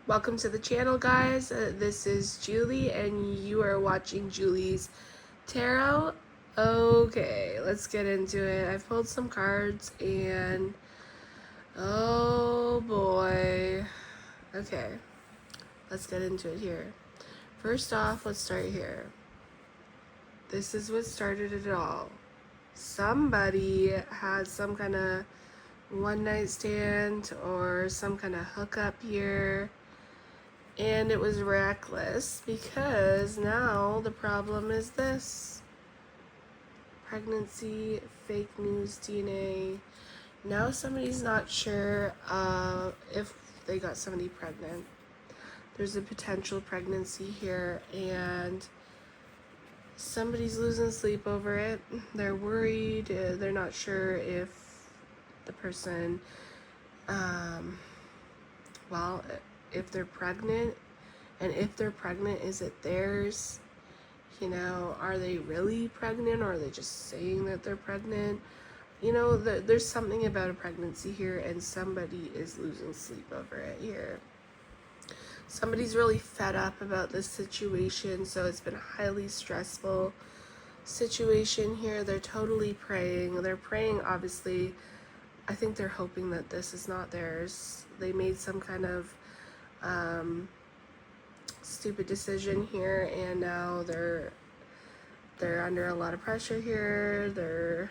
Welcome to the channel, guys. This is Julie, and you are watching Julie's Tarot. Okay, let's get into it. I've pulled some cards, and oh boy. Okay, let's get into it here. First off, let's start here. This is what started it all. Somebody had some kind of one night stand or some kind of hookup here. And it was reckless because now the problem is this: pregnancy, fake news, DNA. Now somebody's not sure if they got somebody pregnant. There's a potential pregnancy here, and somebody's losing sleep over it. They're worried. They're not sure if the person, well, if they're pregnant, and if they're pregnant, is it theirs? You know, are they really pregnant, or are they just saying that they're pregnant? You know, there's something about a pregnancy here, and somebody is losing sleep over it here. Somebody's really fed up about this situation, so it's been a highly stressful situation here. They're totally praying. They're praying, obviously. I think they're hoping that this is not theirs. They made some kind of stupid decision here, and now they're under a lot of pressure here. They're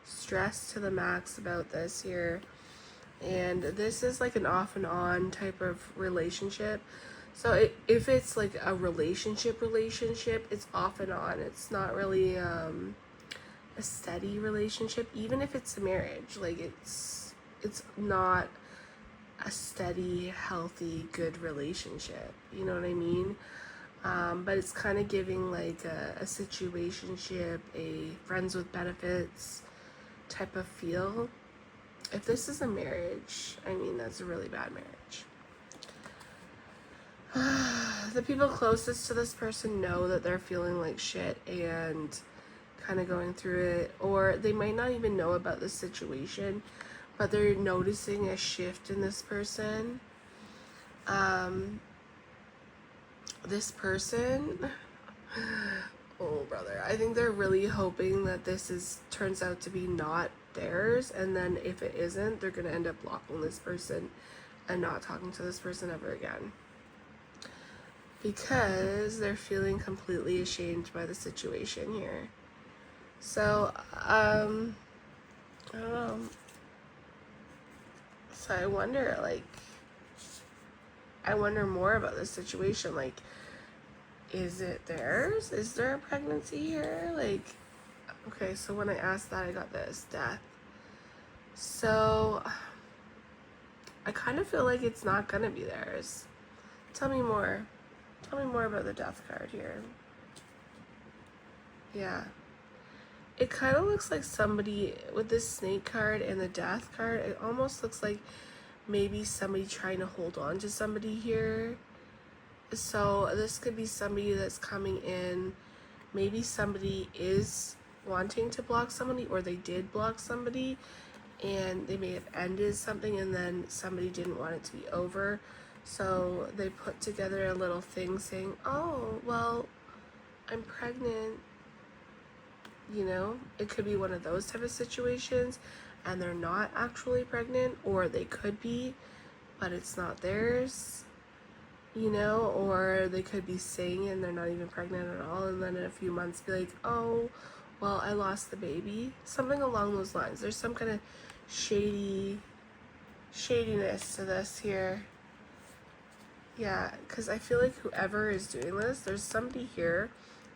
stressed to the max about this here, and this is like an off and on type of relationship. So if it's like a relationship, it's off and on. It's not really a steady relationship. Even if it's a marriage, like it's not a steady, healthy, good relationship. You know what I mean? But it's kind of giving like a situationship, a friends with benefits type of feel. If this is a marriage, I mean, that's a really bad marriage. The people closest to this person know that they're feeling like shit and kind of going through it, or they might not even know about the situation, but they're noticing a shift in this person. This person, oh brother, I think they're really hoping that this turns out to be not theirs, and then if it isn't, they're gonna end up blocking this person and not talking to this person ever again, because they're feeling completely ashamed by the situation here. So I don't know. So I wonder more about this situation. Like, is it theirs? Is there a pregnancy here? Like, okay, so when I asked that, I got this: death. So I kind of feel like it's not gonna be theirs. Tell me more. Tell me more about the death card here. Yeah. It kind of looks like somebody with this snake card and the death card. It almost looks like maybe somebody trying to hold on to somebody here. So this could be somebody that's coming in. Maybe somebody is wanting to block somebody, or they did block somebody, and they may have ended something, and then somebody didn't want it to be over. So they put together a little thing saying, oh, well, I'm pregnant. You know, it could be one of those type of situations, and they're not actually pregnant, or they could be, but it's not theirs. You know, or they could be saying it and they're not even pregnant at all, and then in a few months be like, oh, well, I lost the baby. Something along those lines. There's some kind of shadiness to this here. Yeah, because I feel like whoever is doing this, there's somebody here,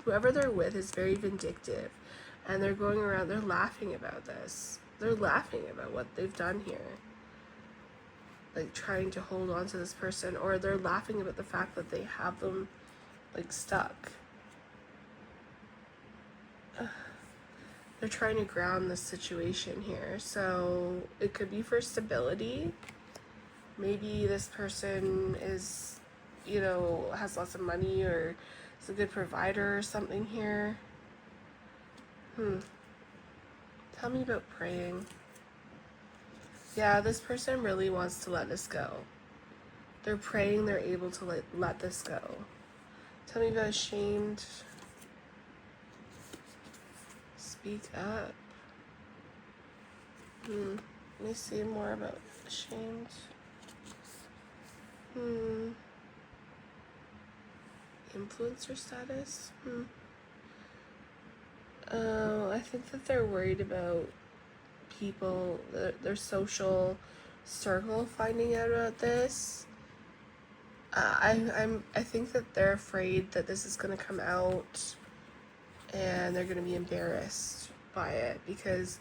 whoever they're with is very vindictive, and they're going around, they're laughing about this. They're laughing about what they've done here, like trying to hold on to this person, or they're laughing about the fact that they have them like stuck. They're trying to ground this situation here. So it could be for stability. Maybe this person is, you know, has lots of money, or is a good provider or something here. Tell me about praying. Yeah, this person really wants to let this go. They're praying they're able to let this go. Tell me about ashamed. Speak up. Let me see more about ashamed. Influencer status. Oh, I think that they're worried about people, their social circle finding out about this. I think that they're afraid that this is gonna come out, and they're gonna be embarrassed by it, because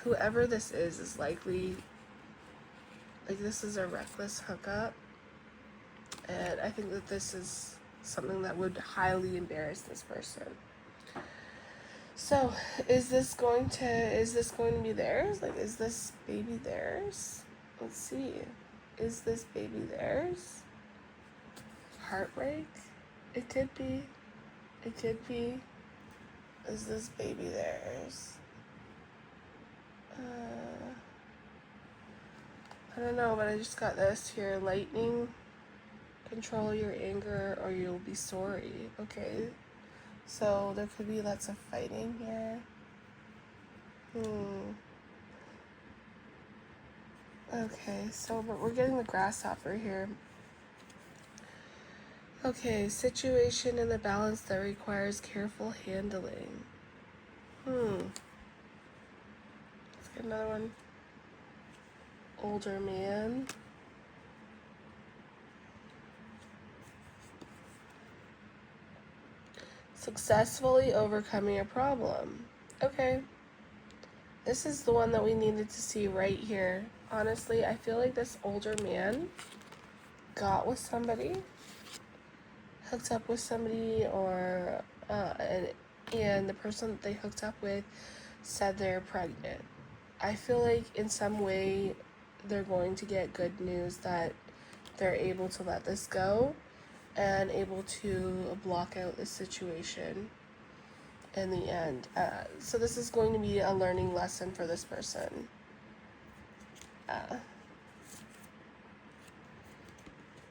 whoever this is likely, like, this is a reckless hookup, and I think that this is something that would highly embarrass this person. So, is this going to be theirs? Like, is this baby theirs? Let's see. Is this baby theirs? Heartbreak? It could be. It could be. Is this baby theirs? I don't know, but I just got this here. Lightning. Control your anger or you'll be sorry. Okay. So there could be lots of fighting here. Okay, so but we're getting the grasshopper here. Okay, situation in the balance that requires careful handling. Let's get another one. Older man. Successfully overcoming a problem. Okay. This is the one that we needed to see right here. Honestly, I feel like this older man got with somebody, hooked up with somebody, or and the person that they hooked up with said they're pregnant. I feel like in some way they're going to get good news that they're able to let this go and able to block out the situation in the end. So this is going to be a learning lesson for this person.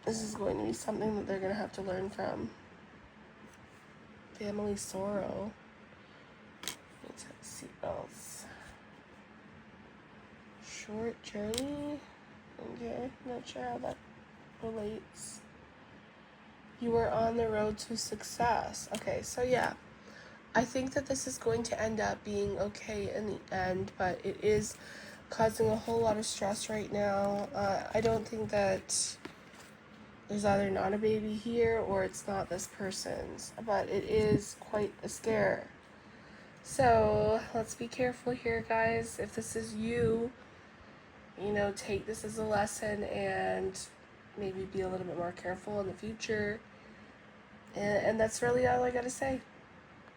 This is going to be something that they're going to have to learn from. Family sorrow. Seatbelts. Short journey. Okay, not sure how that relates. You were on the road to success. Okay, so yeah. I think that this is going to end up being okay in the end, but it is causing a whole lot of stress right now. I don't think that there's either not a baby here or it's not this person's, but it is quite a scare. So let's be careful here, guys. If this is you, take this as a lesson and maybe be a little bit more careful in the future. And that's really all I gotta say.